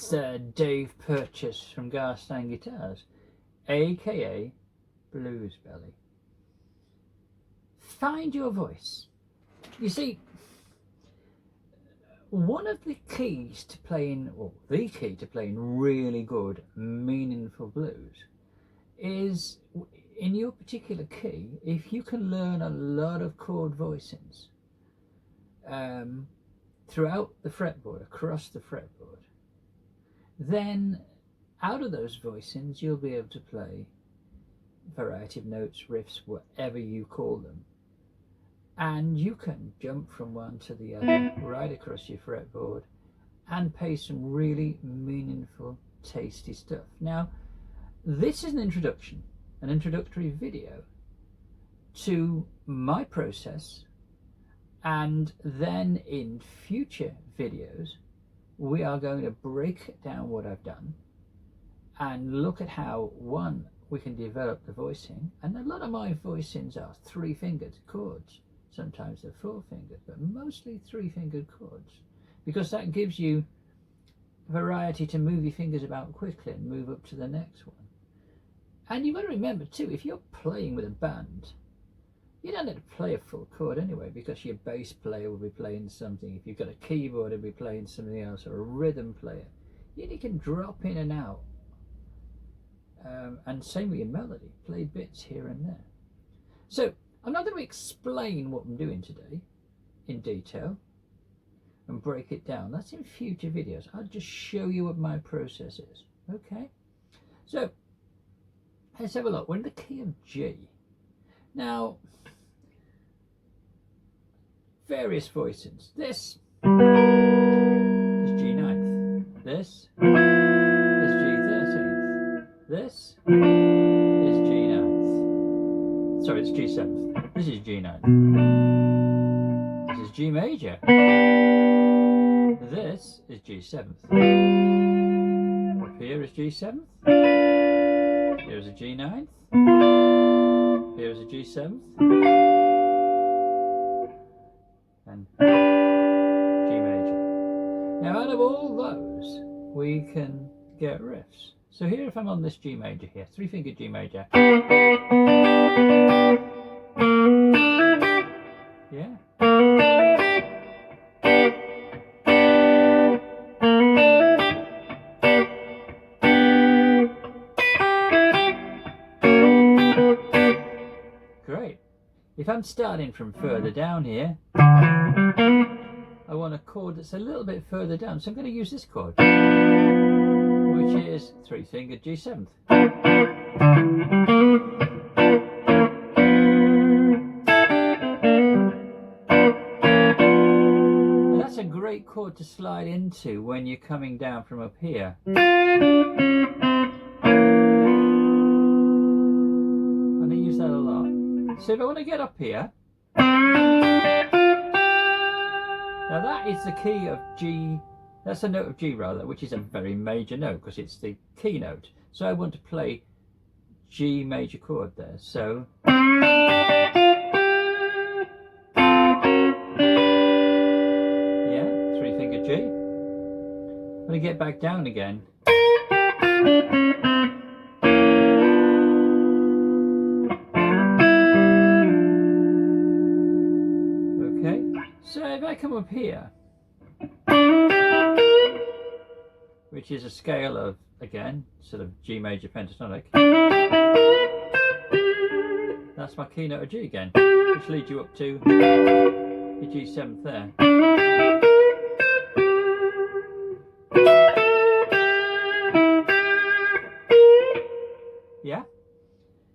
It's Dave Purchase from Garstein Guitars, aka Bluesbelly. Find your voice. You see, one of the keys to playing, or the key to playing really good, meaningful blues is in your particular key, if you can learn a lot of chord voicings throughout the fretboard, across the fretboard, then out of those voicings you'll be able to play a variety of notes, riffs, whatever you call them, and you can jump from one to the other right across your fretboard and play some really meaningful, tasty stuff. Now, this is an introductory video to my process, and then in future videos we are going to break down what I've done and look at how, one, we can develop the voicing. And a lot of my voicings are 3-fingered chords, sometimes they're 4-fingered, but mostly 3-fingered chords, because that gives you variety to move your fingers about quickly and move up to the next one. And you've got to remember too, if you're playing with a band, you don't have to play a full chord anyway, because your bass player will be playing something. If you've got a keyboard, it'll be playing something else, or a rhythm player. You can drop in and out. And same with your melody, play bits here and there. So I'm not going to explain what I'm doing today in detail and break it down. That's in future videos. I'll just show you what my process is. Okay, so let's have a look. We're in the key of G. Now, various voicings. This is G ninth. This is G 13th. This is G ninth. Sorry, it's G 7th. This is G ninth. This is G major. This is G 7th. Up here is G 7th. Here's a G ninth. Here's a G 7th. And G major. Now, out of all those, we can get riffs. So here, if I'm on this G major here, 3-fingered G major. Yeah. Great. If I'm starting from further down here, I want a chord that's a little bit further down, so I'm going to use this chord, which is 3-fingered G 7th. And that's a great chord to slide into when you're coming down from up here. And I use that a lot. So if I want to get up here, now that is the key of G, that's a note of G rather, which is a very major note because it's the key note. So I want to play G major chord there. So yeah, 3-fingered G. When I get back down again, so if I come up here, which is a scale of, again, sort of G major pentatonic, that's my key note of G again, which leads you up to the G 7th there. Yeah?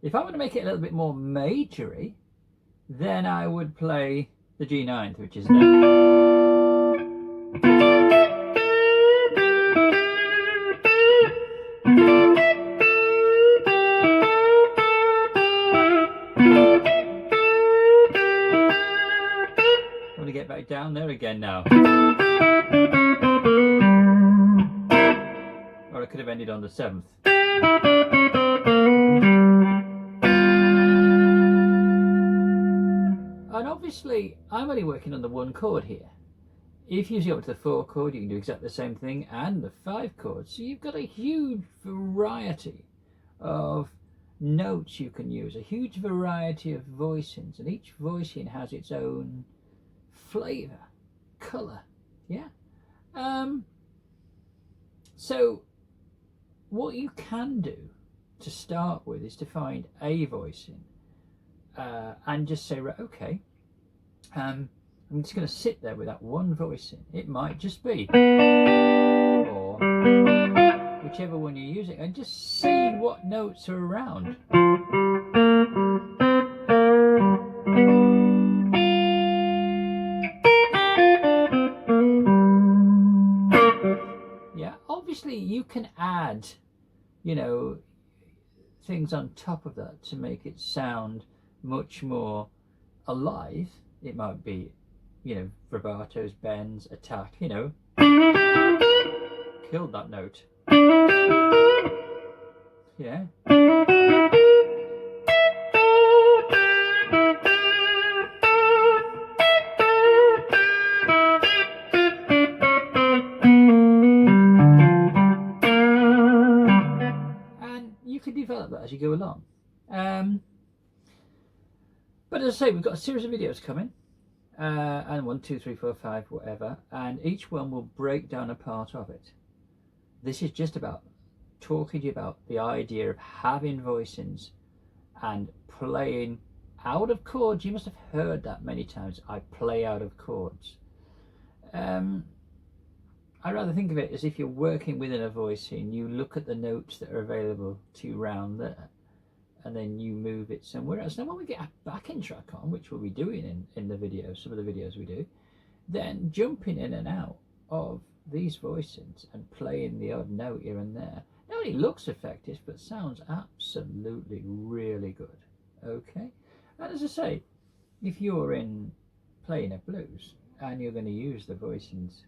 If I want to make it a little bit more majory, then I would play the G 9th, which is there. I want to get back down there again now. Or I could have ended on the 7th. And obviously I'm only working on the one chord here. if you go up to the 4 chord, you can do exactly the same thing, and the 5 chord. So you've got a huge variety of notes you can use, a huge variety of voicings, and each voicing has its own flavor, color. Yeah. So what you can do to start with is to find a voicing and just say, right, okay, I'm just going to sit there with that one voicing. It might just be, or whichever one you're using, and just see what notes are around. Yeah, obviously you can add, you know, things on top of that to make it sound much more alive. It might be, you know, vibratos, bends, attack, you know. Killed that note. Yeah. And you can develop that as you go along. But as I say, we've got a series of videos coming. And 1, 2, 3, 4, 5, whatever, and each one will break down a part of it. This is just about talking to you about the idea of having voicings and playing out of chords. You must have heard that many times. I play out of chords. I rather think of it as if you're working within a voicing, you look at the notes that are available to you round there, and then you move it somewhere else. Now when we get a backing track on, which we'll be doing in the videos, some of the videos we do, then jumping in and out of these voicings and playing the odd note here and there not only looks effective but sounds absolutely really good. Okay, and as I say, if you're in playing a blues and you're going to use the voicings,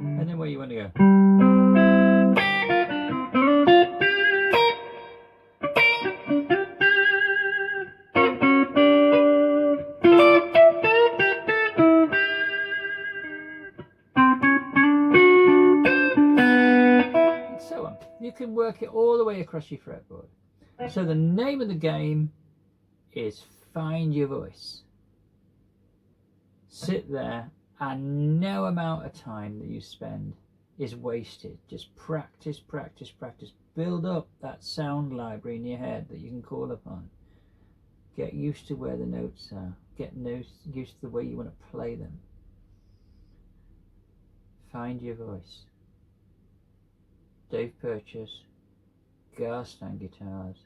and then where you want to go. So on. You can work it all the way across your fretboard. So the name of the game is find your voice. Sit there, and no amount of time that you spend is wasted. Just practice, practice, practice. Build up that sound library in your head that you can call upon. Get used to where the notes are. Get used to the way you want to play them. Find your voice. Dave Purchase, Garstand Guitars.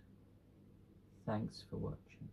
Thanks for watching.